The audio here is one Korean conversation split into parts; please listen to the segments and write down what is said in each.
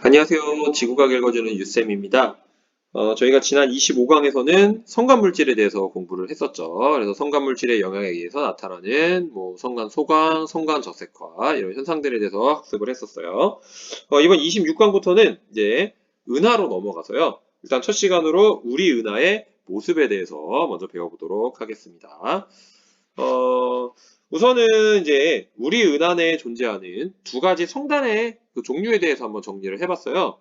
안녕하세요. 지구과학 읽어주는 유쌤입니다. 저희가 지난 25강에서는 성간물질에 대해서 공부를 했었죠. 그래서 성간물질의 영향에 의해서 나타나는 성간 소강, 성간 저색화 이런 현상들에 대해서 학습을 했었어요. 이번 26강부터는 이제 은하로 넘어가서요. 일단 첫 시간으로 우리 은하의 모습에 대해서 먼저 배워보도록 하겠습니다. 어, 우선은 이제 우리 은하 내에 존재하는 두 가지 성단의 그 종류에 대해서 한번 정리를 해봤어요.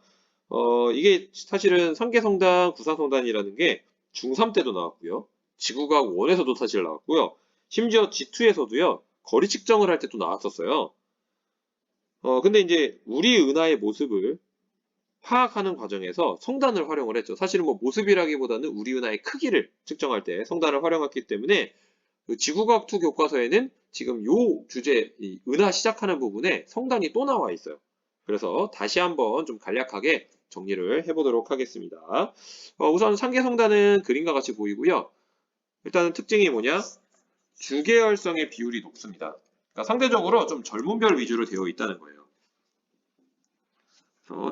이게 사실은 상계성단, 구상성단이라는 게 중3 때도 나왔고요. 지구과학 1에서도 사실 나왔고요. 심지어 G2에서도요, 거리 측정을 할 때 또 나왔었어요. 근데 이제 우리 은하의 모습을 파악하는 과정에서 성단을 활용을 했죠. 사실은 모습이라기보다는 우리 은하의 크기를 측정할 때 성단을 활용했기 때문에 그 지구과학 2 교과서에는 지금 요 주제, 이 은하 시작하는 부분에 성단이 또 나와 있어요. 그래서 다시 한번 좀 간략하게 정리를 해보도록 하겠습니다. 우선 상계성단은 그림과 같이 보이고요. 일단은 특징이 뭐냐? 주계열성의 비율이 높습니다. 그러니까 상대적으로 좀 젊은 별 위주로 되어 있다는 거예요.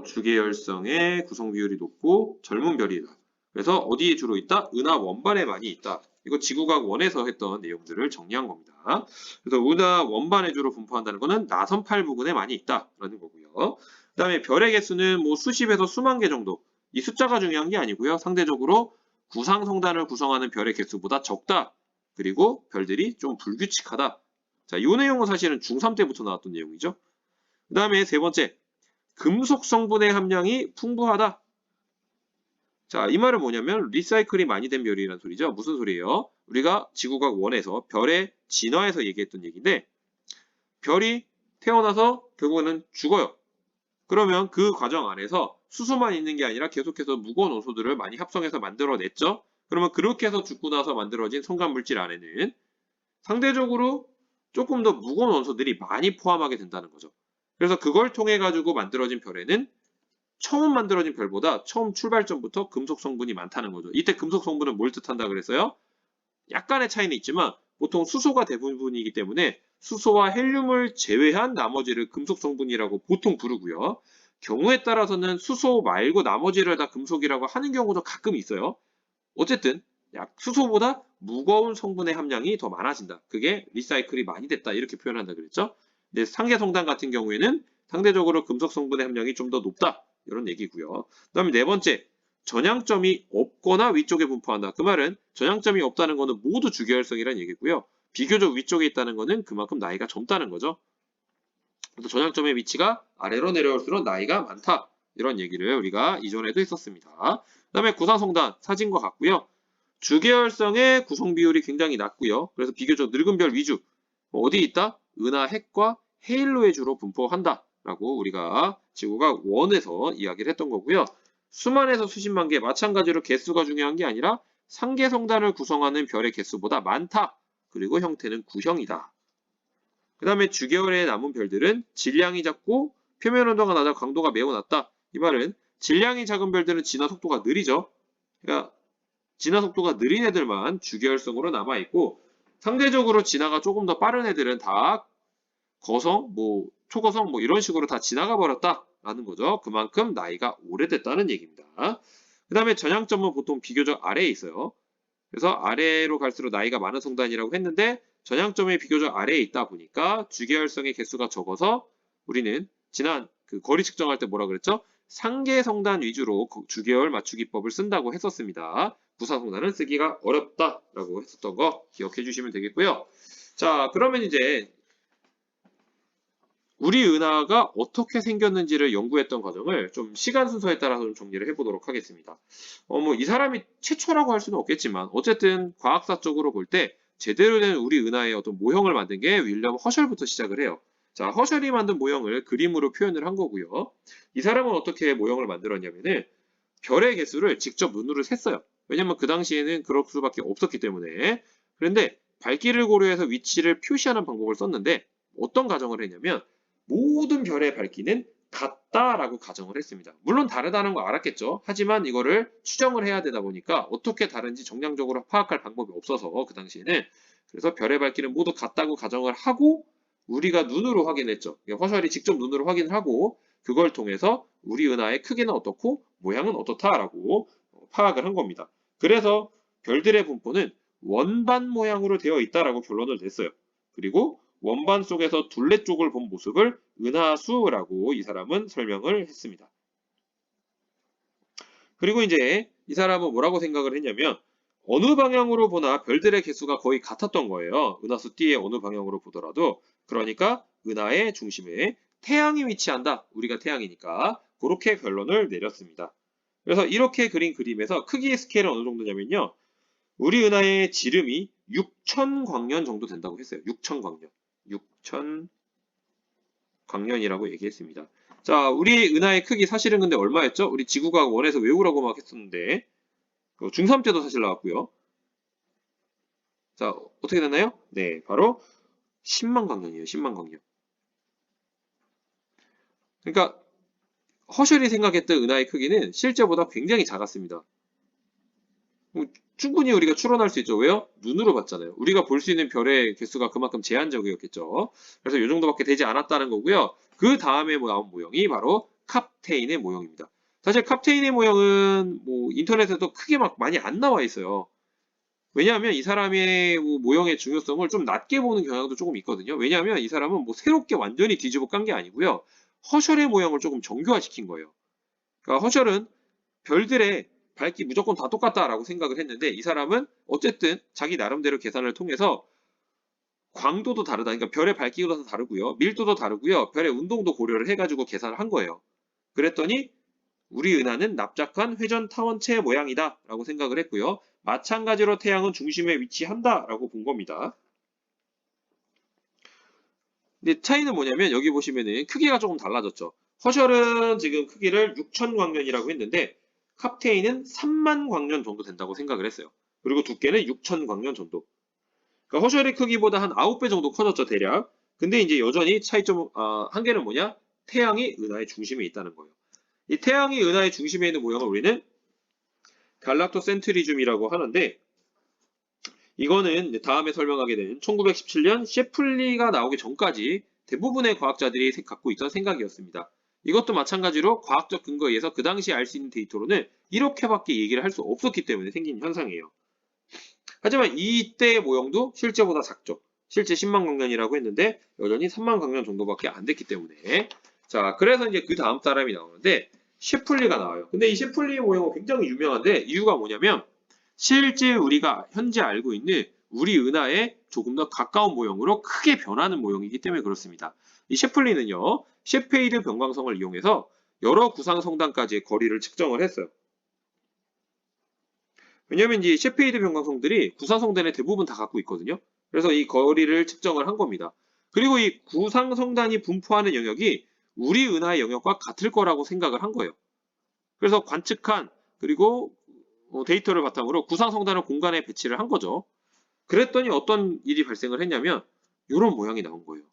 주계열성의 구성 비율이 높고 젊은 별이다. 그래서 어디에 주로 있다? 은하 원반에 많이 있다. 이거 지구과학 1에서 했던 내용들을 정리한 겁니다. 그래서 은하 원반에 주로 분포한다는 것은 나선팔 부근에 많이 있다라는 거고요. 그 다음에 별의 개수는 수십에서 수만 개 정도. 이 숫자가 중요한 게 아니고요. 상대적으로 구상성단을 구성하는 별의 개수보다 적다. 그리고 별들이 좀 불규칙하다. 자, 이 내용은 사실은 중3 때부터 나왔던 내용이죠. 그 다음에 세 번째, 금속 성분의 함량이 풍부하다. 자, 이 말은 뭐냐면 리사이클이 많이 된 별이라는 소리죠. 무슨 소리예요? 우리가 지구과학 1에서 별의 진화에서 얘기했던 얘기인데 별이 태어나서 결국에는 죽어요. 그러면 그 과정 안에서 수소만 있는 게 아니라 계속해서 무거운 원소들을 많이 합성해서 만들어냈죠. 그러면 그렇게 해서 죽고 나서 만들어진 성간물질 안에는 상대적으로 조금 더 무거운 원소들이 많이 포함하게 된다는 거죠. 그래서 그걸 통해 가지고 만들어진 별에는 처음 만들어진 별보다 처음 출발점부터 금속 성분이 많다는 거죠. 이때 금속 성분은 뭘 뜻한다 그랬어요? 약간의 차이는 있지만 보통 수소가 대부분이기 때문에 수소와 헬륨을 제외한 나머지를 금속 성분이라고 보통 부르고요. 경우에 따라서는 수소 말고 나머지를 다 금속이라고 하는 경우도 가끔 있어요. 어쨌든 수소보다 무거운 성분의 함량이 더 많아진다. 그게 리사이클이 많이 됐다. 이렇게 표현한다 그랬죠. 근데 상계성단 같은 경우에는 상대적으로 금속 성분의 함량이 좀 더 높다. 이런 얘기고요. 그 다음에 네 번째, 전향점이 없거나 위쪽에 분포한다. 그 말은 전향점이 없다는 것은 모두 주계열성이라는 얘기고요. 비교적 위쪽에 있다는 것은 그만큼 나이가 젊다는 거죠. 그래서 전향점의 위치가 아래로 내려올수록 나이가 많다. 이런 얘기를 우리가 이전에도 했었습니다. 그 다음에 구상성단 사진과 같고요. 주계열성의 구성 비율이 굉장히 낮고요. 그래서 비교적 늙은 별 위주. 어디 있다? 은하 핵과 헤일로에 주로 분포한다. 라고 우리가 지구과학 1에서 이야기를 했던 거고요. 수만에서 수십만 개, 마찬가지로 개수가 중요한 게 아니라 상계성단을 구성하는 별의 개수보다 많다. 그리고 형태는 구형이다. 그 다음에 주계열에 남은 별들은 질량이 작고 표면 온도가 낮아 강도가 매우 낮다. 이 말은 질량이 작은 별들은 진화 속도가 느리죠. 그러니까 진화 속도가 느린 애들만 주계열성으로 남아있고 상대적으로 진화가 조금 더 빠른 애들은 다 거성, 초거성 이런 식으로 다 지나가 버렸다라는 거죠. 그만큼 나이가 오래됐다는 얘기입니다. 그 다음에 전향점은 보통 비교적 아래에 있어요. 그래서 아래로 갈수록 나이가 많은 성단이라고 했는데 전향점이 비교적 아래에 있다 보니까 주계열성의 개수가 적어서 우리는 지난 그 거리 측정할 때 뭐라 그랬죠? 상계성단 위주로 주계열 맞추기법을 쓴다고 했었습니다. 구상성단은 쓰기가 어렵다라고 했었던 거 기억해 주시면 되겠고요. 자, 그러면 이제 우리 은하가 어떻게 생겼는지를 연구했던 과정을 좀 시간 순서에 따라서 좀 정리를 해보도록 하겠습니다. 이 사람이 최초라고 할 수는 없겠지만 어쨌든 과학사적으로 볼 때 제대로 된 우리 은하의 어떤 모형을 만든 게 윌리엄 허셜부터 시작을 해요. 자, 허셜이 만든 모형을 그림으로 표현을 한 거고요. 이 사람은 어떻게 모형을 만들었냐면은 별의 개수를 직접 눈으로 셌어요. 왜냐면 그 당시에는 그럴 수밖에 없었기 때문에. 그런데 밝기를 고려해서 위치를 표시하는 방법을 썼는데 어떤 가정을 했냐면 모든 별의 밝기는 같다라고 가정을 했습니다. 물론 다르다는 거 알았겠죠. 하지만 이거를 추정을 해야 되다 보니까 어떻게 다른지 정량적으로 파악할 방법이 없어서 그 당시에는 그래서 별의 밝기는 모두 같다고 가정을 하고 우리가 눈으로 확인했죠. 허셜이 직접 눈으로 확인을 하고 그걸 통해서 우리 은하의 크기는 어떻고 모양은 어떻다라고 파악을 한 겁니다. 그래서 별들의 분포는 원반 모양으로 되어 있다라고 결론을 냈어요. 그리고 원반 속에서 둘레 쪽을 본 모습을 은하수라고 이 사람은 설명을 했습니다. 그리고 이제 이 사람은 뭐라고 생각을 했냐면 어느 방향으로 보나 별들의 개수가 거의 같았던 거예요. 은하수 D의 어느 방향으로 보더라도. 그러니까 은하의 중심에 태양이 위치한다. 우리가 태양이니까. 그렇게 결론을 내렸습니다. 그래서 이렇게 그린 그림에서 크기의 스케일은 어느 정도냐면요. 우리 은하의 지름이 6,000광년 정도 된다고 했어요. 6,000광년. 6,000광년이라고 얘기했습니다. 자, 우리 은하의 크기 사실은 근데 얼마였죠? 우리 지구과학 원에서 외우라고 막 했었는데 중3 때도 사실 나왔고요. 자, 어떻게 됐나요? 네, 바로 10만 광년이에요. 10만 광년. 그러니까 허셜이 생각했던 은하의 크기는 실제보다 굉장히 작았습니다. 충분히 우리가 추론할 수 있죠. 왜요? 눈으로 봤잖아요. 우리가 볼 수 있는 별의 개수가 그만큼 제한적이었겠죠. 그래서 이 정도밖에 되지 않았다는 거고요. 그 다음에 나온 모형이 바로 캅테인의 모형입니다. 사실 캅테인의 모형은 뭐 인터넷에도 크게 막 많이 안 나와 있어요. 왜냐하면 이 사람의 모형의 중요성을 좀 낮게 보는 경향도 조금 있거든요. 왜냐하면 이 사람은 뭐 새롭게 완전히 뒤집어 깐 게 아니고요. 허셜의 모형을 조금 정교화시킨 거예요. 그러니까 허셜은 별들의 밝기 무조건 다 똑같다라고 생각을 했는데 이 사람은 어쨌든 자기 나름대로 계산을 통해서 광도도 다르다. 그러니까 별의 밝기도 다르고요. 밀도도 다르고요. 별의 운동도 고려를 해가지고 계산을 한 거예요. 그랬더니 우리 은하는 납작한 회전 타원체 모양이다 라고 생각을 했고요. 마찬가지로 태양은 중심에 위치한다 라고 본 겁니다. 근데 차이는 뭐냐면 여기 보시면은 크기가 조금 달라졌죠. 허셜은 지금 크기를 6,000광년이라고 했는데 캅테인은 3만 광년 정도 된다고 생각을 했어요. 그리고 두께는 6,000광년 정도. 그러니까 허셜의 크기보다 한 9배 정도 커졌죠, 대략. 근데 이제 여전히 차이점, 한계는 뭐냐? 태양이 은하의 중심에 있다는 거예요. 이 태양이 은하의 중심에 있는 모양을 우리는 갈락토센트리즘이라고 하는데 이거는 다음에 설명하게 된 1917년 셰플리가 나오기 전까지 대부분의 과학자들이 갖고 있던 생각이었습니다. 이것도 마찬가지로 과학적 근거에 의해서 그 당시 알 수 있는 데이터로는 이렇게밖에 얘기를 할 수 없었기 때문에 생긴 현상이에요. 하지만 이때의 모형도 실제보다 작죠. 실제 10만 광년이라고 했는데 여전히 3만 광년 정도밖에 안 됐기 때문에 자 그래서 이제 그 다음 사람이 나오는데 셰플리가 나와요. 근데 이 셰플리 모형은 굉장히 유명한데 이유가 뭐냐면 실제 우리가 현재 알고 있는 우리 은하에 조금 더 가까운 모형으로 크게 변하는 모형이기 때문에 그렇습니다. 이 셰플리는요. 셰페이드 변광성을 이용해서 여러 구상성단까지의 거리를 측정을 했어요. 왜냐면 이 셰페이드 변광성들이 구상성단의 대부분 다 갖고 있거든요. 그래서 이 거리를 측정을 한 겁니다. 그리고 이 구상성단이 분포하는 영역이 우리 은하의 영역과 같을 거라고 생각을 한 거예요. 그래서 관측한 그리고 데이터를 바탕으로 구상성단을 공간에 배치를 한 거죠. 그랬더니 어떤 일이 발생을 했냐면 이런 모양이 나온 거예요.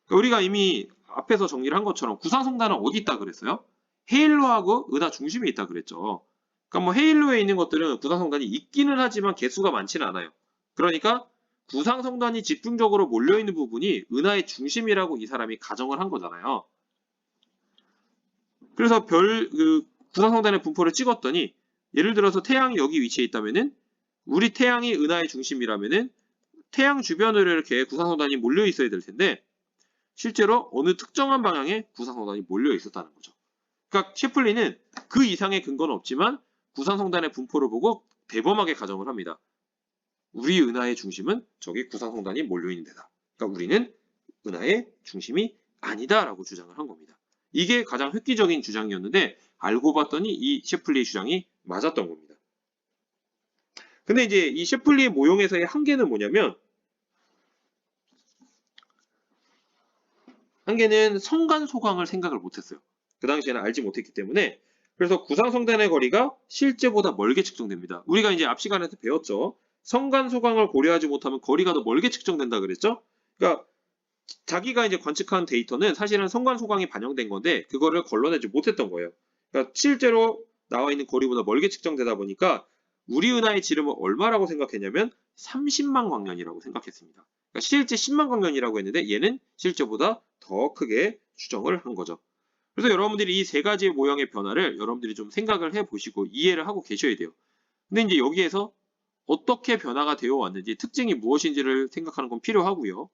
그러니까 우리가 이미 앞에서 정리를 한 것처럼 구상성단은 어디 있다 그랬어요? 헤일로하고 은하 중심에 있다 그랬죠. 그러니까 뭐 헤일로에 있는 것들은 구상성단이 있기는 하지만 개수가 많지는 않아요. 그러니까 구상성단이 집중적으로 몰려있는 부분이 은하의 중심이라고 이 사람이 가정을 한 거잖아요. 그래서 구상성단의 분포를 찍었더니 예를 들어서 태양이 여기 위치해 있다면은 우리 태양이 은하의 중심이라면은 태양 주변으로 이렇게 구상성단이 몰려 있어야 될 텐데 실제로 어느 특정한 방향에 구상성단이 몰려 있었다는 거죠. 그러니까 셰플리는 그 이상의 근거는 없지만 구상성단의 분포를 보고 대범하게 가정을 합니다. 우리 은하의 중심은 저기 구상성단이 몰려 있는 데다. 그러니까 우리는 은하의 중심이 아니다라고 주장을 한 겁니다. 이게 가장 획기적인 주장이었는데 알고 봤더니 이 셰플리의 주장이 맞았던 겁니다. 근데 이제 이 셰플리 모형에서의 한계는 뭐냐면 한계는 성간소강을 생각을 못했어요. 그 당시에는 알지 못했기 때문에 그래서 구상성단의 거리가 실제보다 멀게 측정됩니다. 우리가 이제 앞 시간에서 배웠죠. 성간소강을 고려하지 못하면 거리가 더 멀게 측정된다 그랬죠. 그러니까 자기가 이제 관측한 데이터는 사실은 성간소강이 반영된 건데 그거를 걸러내지 못했던 거예요. 그러니까 실제로 나와 있는 거리보다 멀게 측정되다 보니까 우리 은하의 지름은 얼마라고 생각했냐면 30만 광년이라고 생각했습니다. 그러니까 실제 10만 광년이라고 했는데 얘는 실제보다 더 더 크게 추정을 한 거죠. 그래서 여러분들이 이 세 가지의 모형의 변화를 여러분들이 좀 생각을 해보시고 이해를 하고 계셔야 돼요. 근데 이제 여기에서 어떻게 변화가 되어 왔는지 특징이 무엇인지를 생각하는 건 필요하고요.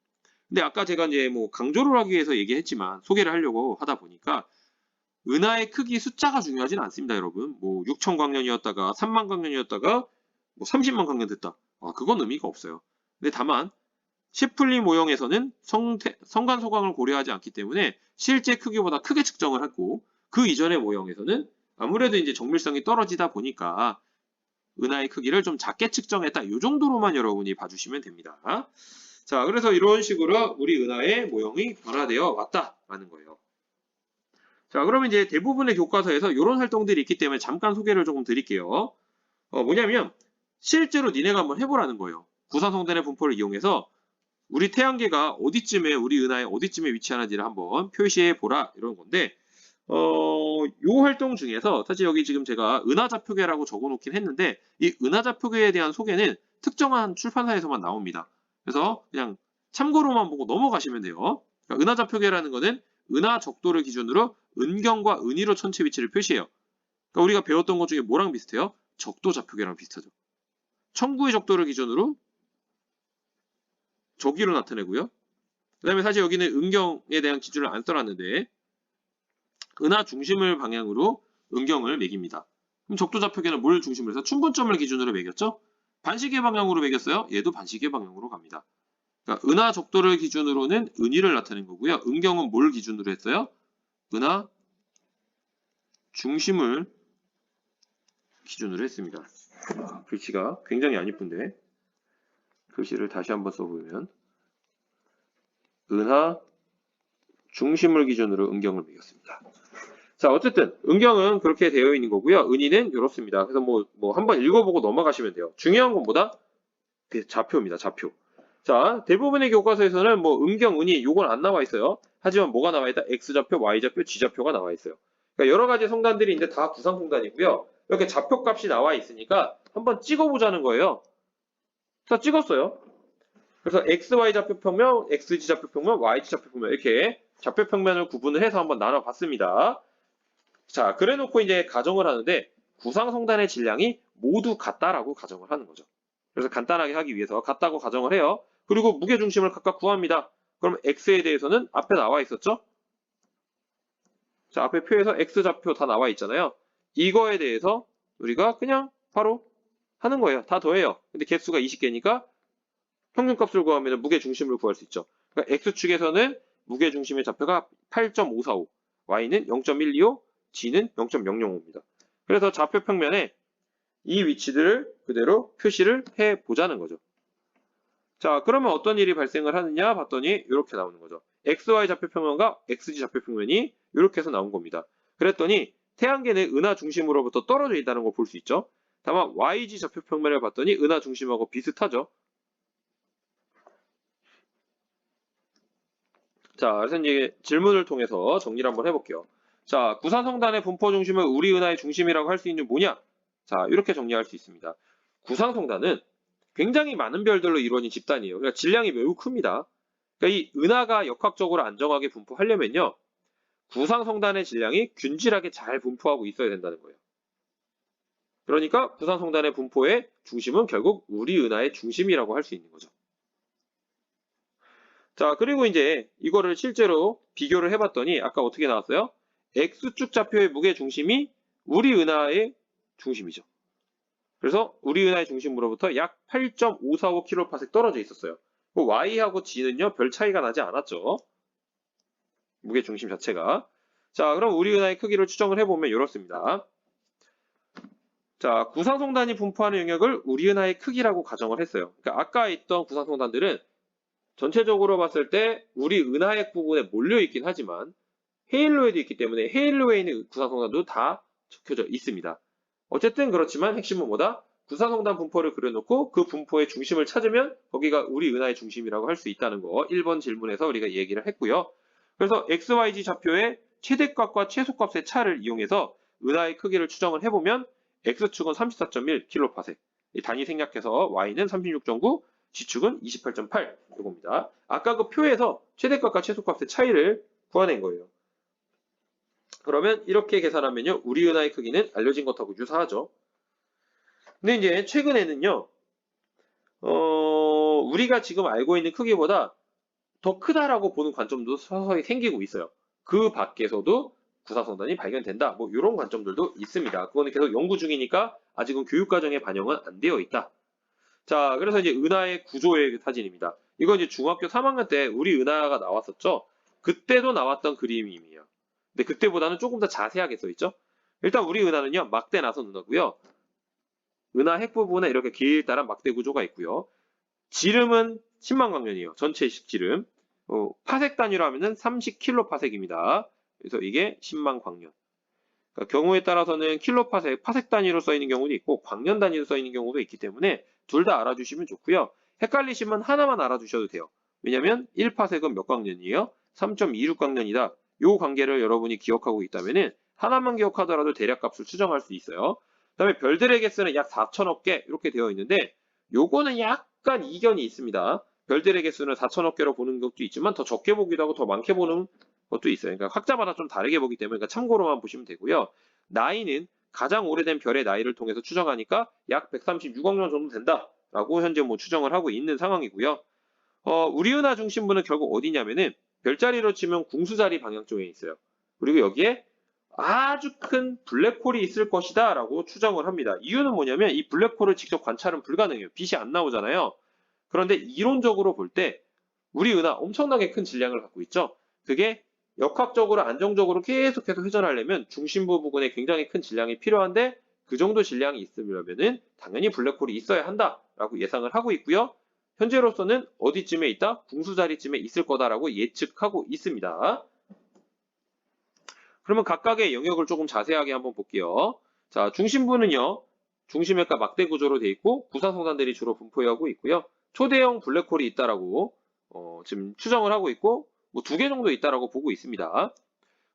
근데 아까 제가 이제 뭐 강조를 하기 위해서 얘기했지만 소개를 하려고 하다 보니까 은하의 크기 숫자가 중요하진 않습니다, 여러분. 뭐 6천 광년이었다가 3만 광년이었다가 뭐 30만 광년 됐다. 그건 의미가 없어요. 근데 다만 시플리 모형에서는 성간 소강을 고려하지 않기 때문에 실제 크기보다 크게 측정을 했고 그 이전의 모형에서는 아무래도 이제 정밀성이 떨어지다 보니까 은하의 크기를 좀 작게 측정했다. 이 정도로만 여러분이 봐주시면 됩니다. 자, 그래서 이런 식으로 우리 은하의 모형이 변화되어 왔다라는 거예요. 자, 그러면 이제 대부분의 교과서에서 이런 활동들이 있기 때문에 잠깐 소개를 조금 드릴게요. 뭐냐면 실제로 니네가 한번 해보라는 거예요. 구산성단의 분포를 이용해서 우리 태양계가 어디쯤에 우리 은하에 어디쯤에 위치하는지를 한번 표시해 보라 이런 건데 요 활동 중에서 사실 여기 지금 제가 은하좌표계라고 적어놓긴 했는데 이 은하좌표계에 대한 소개는 특정한 출판사에서만 나옵니다. 그래서 그냥 참고로만 보고 넘어가시면 돼요. 그러니까 은하좌표계라는 거는 은하 적도를 기준으로 은경과 은위로 천체 위치를 표시해요. 그러니까 우리가 배웠던 것 중에 뭐랑 비슷해요? 적도 좌표계랑 비슷하죠. 천구의 적도를 기준으로 저기로 나타내고요. 그 다음에 사실 여기는 은경에 대한 기준을 안 써놨는데 은하 중심을 방향으로 은경을 매깁니다. 그럼 적도 좌표계는 뭘 중심으로 해서 춘분점을 기준으로 매겼죠? 반시계 방향으로 매겼어요. 얘도 반시계 방향으로 갑니다. 그러니까 은하 적도를 기준으로는 은위를 나타낸 거고요. 은경은 뭘 기준으로 했어요? 은하 중심을 기준으로 했습니다. 글씨가 굉장히 안 이쁜데 글씨를 다시 한번 써보면 은하 중심을 기준으로 은경을 매겼습니다. 자, 어쨌든 은경은 그렇게 되어 있는 거고요. 은위는 이렇습니다. 그래서 뭐 한번 읽어보고 넘어가시면 돼요. 중요한 건 뭐다? 좌표입니다. 좌표. 자, 대부분의 교과서에서는 뭐 은경, 은위 요건 안 나와 있어요. 하지만 뭐가 나와 있다? X좌표, Y좌표, G좌표가 나와 있어요. 그러니까 여러 가지 성단들이 있는데 다 구상성단이고요. 이렇게 좌표값이 나와 있으니까 한번 찍어보자는 거예요. 자, 찍었어요. 그래서 XY 좌표평면, XG 좌표평면, YG 좌표평면 이렇게 좌표평면을 구분을 해서 한번 나눠봤습니다. 자, 그래놓고 이제 가정을 하는데 구상성단의 질량이 모두 같다라고 가정을 하는 거죠. 그래서 간단하게 하기 위해서 같다고 가정을 해요. 그리고 무게중심을 각각 구합니다. 그럼 X에 대해서는 앞에 나와 있었죠? 자, 앞에 표에서 X좌표 다 나와 있잖아요. 이거에 대해서 우리가 그냥 바로 하는 거예요. 다 더해요. 근데 개수가 20개니까 평균값을 구하면 무게중심을 구할 수 있죠. 그러니까 X축에서는 무게중심의 좌표가 8.545, Y는 0.125, G는 0.005입니다. 그래서 좌표 평면에 이 위치들을 그대로 표시를 해보자는 거죠. 자, 그러면 어떤 일이 발생을 하느냐 봤더니 이렇게 나오는 거죠. XY 좌표평면과 XG 좌표평면이 이렇게 해서 나온 겁니다. 그랬더니 태양계는 은하 중심으로부터 떨어져 있다는 걸 볼 수 있죠. 다만 YG 좌표평면을 봤더니 은하 중심하고 비슷하죠. 자, 그래서 이제 질문을 통해서 정리를 한번 해볼게요. 자, 구산성단의 분포 중심을 우리 은하의 중심이라고 할 수 있는 뭐냐? 자, 이렇게 정리할 수 있습니다. 구산성단은 굉장히 많은 별들로 이루어진 집단이에요. 그러니까 질량이 매우 큽니다. 그러니까 이 은하가 역학적으로 안정하게 분포하려면요. 구상성단의 질량이 균질하게 잘 분포하고 있어야 된다는 거예요. 그러니까 구상성단의 분포의 중심은 결국 우리 은하의 중심이라고 할 수 있는 거죠. 자, 그리고 이제 이거를 실제로 비교를 해봤더니 아까 어떻게 나왔어요? X축 좌표의 무게 중심이 우리 은하의 중심이죠. 그래서 우리 은하의 중심으로부터 약 8.545kPa 떨어져 있었어요. Y하고 G는요, 별 차이가 나지 않았죠. 무게 중심 자체가. 자, 그럼 우리 은하의 크기를 추정을 해보면 이렇습니다. 자, 구상성단이 분포하는 영역을 우리 은하의 크기라고 가정을 했어요. 그러니까 아까 있던 구상성단들은 전체적으로 봤을 때 우리 은하의 부분에 몰려있긴 하지만 헤일로에도 있기 때문에 헤일로에 있는 구상성단도 다 적혀져 있습니다. 어쨌든 그렇지만 핵심은 뭐다? 구상성단 분포를 그려놓고 그 분포의 중심을 찾으면 거기가 우리 은하의 중심이라고 할 수 있다는 거 1번 질문에서 우리가 얘기를 했고요. 그래서 XYG 좌표의 최대값과 최소값의 차를 이용해서 은하의 크기를 추정을 해보면 X축은 34.1kPa 단위 생략해서 Y는 36.9, G축은 28.8 이겁니다. 아까 그 표에서 최대값과 최소값의 차이를 구해낸 거예요. 그러면 이렇게 계산하면요. 우리 은하의 크기는 알려진 것하고 유사하죠. 근데 이제 최근에는요. 우리가 지금 알고 있는 크기보다 더 크다라고 보는 관점도 서서히 생기고 있어요. 그 밖에서도 구사성단이 발견된다. 뭐 이런 관점들도 있습니다. 그거는 계속 연구 중이니까 아직은 교육과정에 반영은 안 되어 있다. 자, 그래서 이제 은하의 구조의 사진입니다. 이건 이제 중학교 3학년 때 우리 은하가 나왔었죠. 그때도 나왔던 그림이에요. 근데 그때보다는 조금 더 자세하게 써 있죠. 일단 우리 은하는요, 막대 나선 은하고요. 은하 핵 부분에 이렇게 길다란 막대 구조가 있고요. 지름은 10만 광년이에요. 전체식 지름. 파색 단위로 하면은 30kPa입니다. 그래서 이게 10만 광년. 그러니까 경우에 따라서는 킬로파색, 파색 단위로 써 있는 경우도 있고 광년 단위로 써 있는 경우도 있기 때문에 둘 다 알아주시면 좋고요. 헷갈리시면 하나만 알아주셔도 돼요. 왜냐면 1파색은 몇 광년이에요? 3.26 광년이다. 요 관계를 여러분이 기억하고 있다면은 하나만 기억하더라도 대략값을 추정할 수 있어요. 그다음에 별들의 개수는 약 4천억 개 이렇게 되어 있는데 요거는 약간 이견이 있습니다. 별들의 개수는 4천억 개로 보는 것도 있지만 더 적게 보기도 하고 더 많게 보는 것도 있어요. 그러니까 학자마다 좀 다르게 보기 때문에 그러니까 참고로만 보시면 되고요. 나이는 가장 오래된 별의 나이를 통해서 추정하니까 약 136억 년 정도 된다라고 현재 뭐 추정을 하고 있는 상황이고요. 우리 은하 중심부는 결국 어디냐면은 별자리로 치면 궁수자리 방향 쪽에 있어요. 그리고 여기에 아주 큰 블랙홀이 있을 것이다 라고 추정을 합니다. 이유는 뭐냐면 이 블랙홀을 직접 관찰은 불가능해요. 빛이 안 나오잖아요. 그런데 이론적으로 볼 때 우리 은하 엄청나게 큰 질량을 갖고 있죠. 그게 역학적으로 안정적으로 계속해서 회전하려면 중심부 부분에 굉장히 큰 질량이 필요한데 그 정도 질량이 있으려면은 당연히 블랙홀이 있어야 한다라고 예상을 하고 있고요. 현재로서는 어디쯤에 있다? 궁수자리쯤에 있을 거다라고 예측하고 있습니다. 그러면 각각의 영역을 조금 자세하게 한번 볼게요. 자, 중심부는요. 중심핵과 막대 구조로 되어 있고 구사성단들이 주로 분포하고 있고요. 초대형 블랙홀이 있다라고 지금 추정을 하고 있고 뭐 2개 정도 있다라고 보고 있습니다.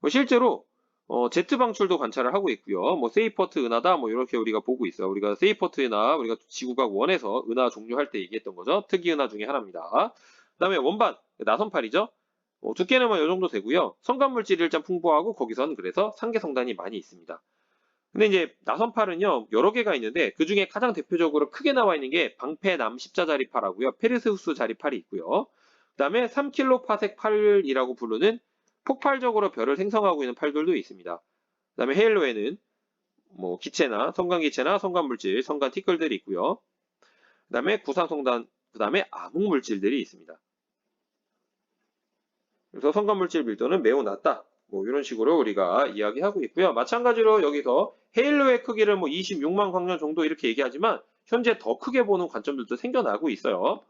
실제로 Z 방출도 관찰을 하고 있고요. 뭐 세이퍼트 은하다 뭐 이렇게 우리가 보고 있어요. 우리가 세이퍼트 은하 우리가 지구과학 1에서 은하 종류할 때 얘기했던 거죠. 특이 은하 중에 하나입니다. 그다음에 원반 나선팔이죠. 두께는 뭐 이 정도 되고요. 성간물질이 일단 풍부하고 거기선 그래서 상계성단이 많이 있습니다. 근데 이제 나선팔은요 여러 개가 있는데 그 중에 가장 대표적으로 크게 나와 있는 게 방패남 십자자리팔하고요. 페르세우스 자리팔이 있고요. 그다음에 3kPa 팔이라고 부르는 폭발적으로 별을 생성하고 있는 팔들도 있습니다. 그다음에 헤일로에는 뭐 기체나 성간기체나 성간물질, 성간 티끌들이 있고요. 그다음에 구상성단, 그다음에 암흑물질들이 있습니다. 그래서 성간물질 밀도는 매우 낮다. 뭐 이런 식으로 우리가 이야기하고 있고요. 마찬가지로 여기서 헤일로의 크기를 뭐 26만 광년 정도 이렇게 얘기하지만 현재 더 크게 보는 관점들도 생겨나고 있어요.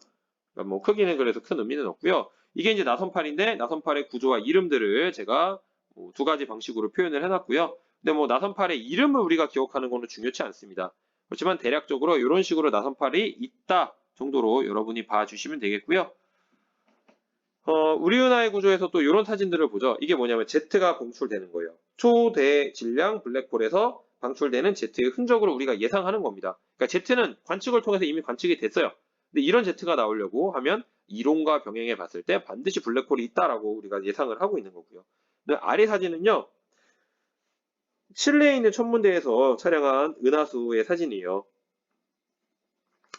그러니까 뭐 크기는 그래서 큰 의미는 없고요. 이게 이제 나선팔인데 나선팔의 구조와 이름들을 제가 뭐 2가지 방식으로 표현을 해놨고요. 근데 뭐 나선팔의 이름을 우리가 기억하는 거는 중요치 않습니다. 그렇지만 대략적으로 이런 식으로 나선팔이 있다 정도로 여러분이 봐주시면 되겠고요. 우리 은하의 구조에서 또 이런 사진들을 보죠. 이게 뭐냐면 Z가 방출되는 거예요. 초대질량 블랙홀에서 방출되는 Z의 흔적으로 우리가 예상하는 겁니다. 그러니까 Z는 관측을 통해서 이미 관측이 됐어요. 근데 이런 Z가 나오려고 하면 이론과 병행해 봤을 때 반드시 블랙홀이 있다라고 우리가 예상을 하고 있는 거고요. 근데 아래 사진은요. 칠레에 있는 천문대에서 촬영한 은하수의 사진이에요.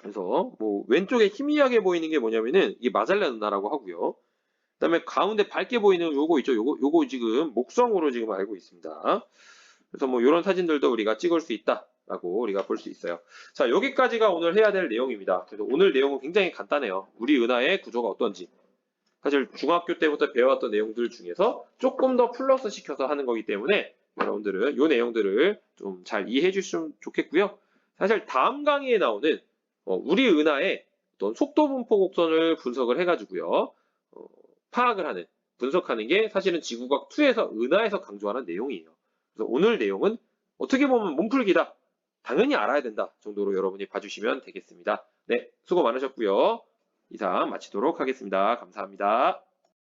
그래서 뭐 왼쪽에 희미하게 보이는 게 뭐냐면은 이게 마젤란 은하라고 하고요. 그다음에 가운데 밝게 보이는 요거 있죠. 요거 지금 목성으로 지금 알고 있습니다. 그래서 뭐 이런 사진들도 우리가 찍을 수 있다라고 우리가 볼 수 있어요. 자, 여기까지가 오늘 해야 될 내용입니다. 그래서 오늘 내용은 굉장히 간단해요. 우리 은하의 구조가 어떤지. 사실 중학교 때부터 배워왔던 내용들 중에서 조금 더 플러스 시켜서 하는 거기 때문에 여러분들은 이 내용들을 좀 잘 이해해 주시면 좋겠고요. 사실 다음 강의에 나오는 우리 은하의 어떤 속도 분포 곡선을 분석을 해가지고요. 파악을 하는, 분석하는 게 사실은 지구과학 2에서 은하에서 강조하는 내용이에요. 그래서 오늘 내용은 어떻게 보면 몸풀기다. 당연히 알아야 된다 정도로 여러분이 봐주시면 되겠습니다. 네, 수고 많으셨고요. 이상 마치도록 하겠습니다. 감사합니다.